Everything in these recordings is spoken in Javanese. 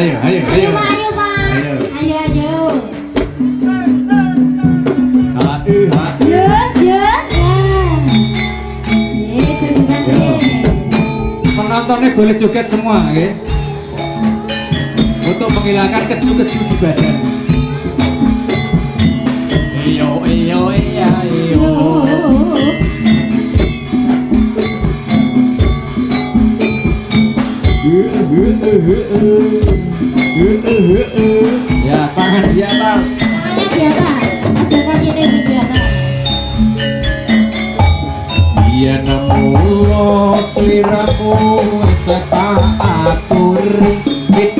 Ayo, Pak. Ayo. Penontonnya boleh joget semua, okay? Untuk menghilangkan keju-keju di badan. Iyo. Ya, tangan di atas. Tangannya di atas. Aja kakinya di atas. Iya nemu sliramu setak atur hit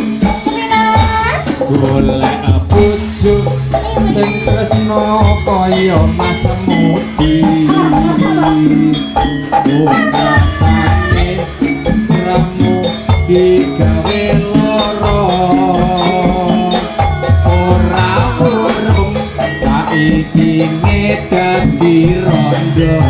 golek bojo sing tresno kaya Mas Mudi rasane sliramu digawe loro ora urung saiki dadi rondo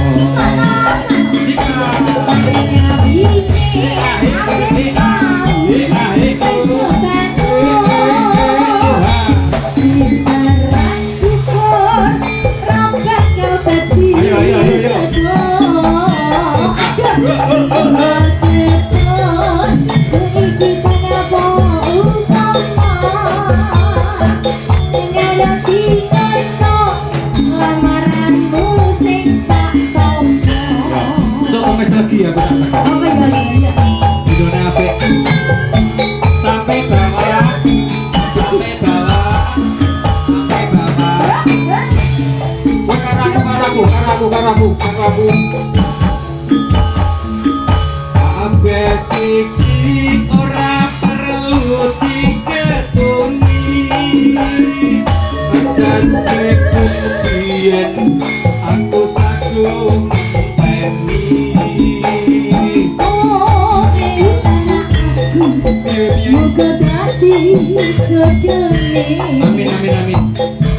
lagi ya benar. Oh iya. Videonya apik. Sampai bawah. Karaku. Kabeh iki ora perlu diketuni. Pancen kemudian aku sagung muga dadi sodone. Amin.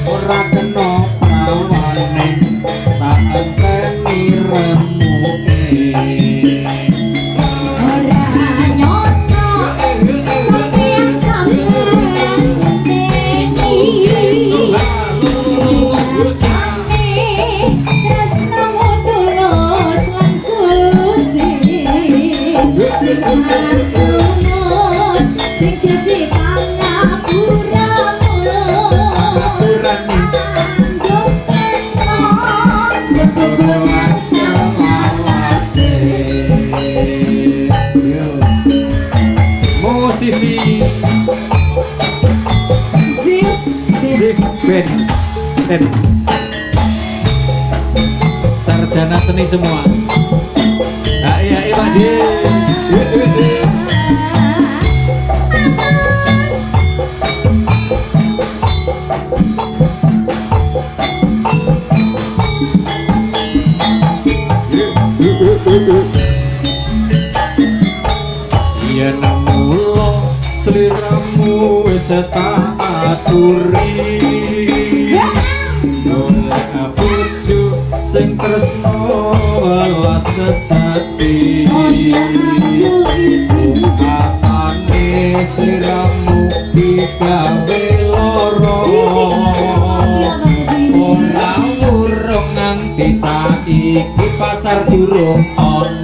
Ora kena prawane tak anteni remuke. Ora nyono sampeyan tresno tulus lan suci. Sing gede pangapuramu andung tresno bebeban selawase. Musisi Benz sarjana seni semua. Iya Pak Di. Iya nemu sliramu wis tak aturi. Golek bojo sing tresno welas sejati. Asane sliramu digawe loro. Ora urung nganti saiki pacar durung ana.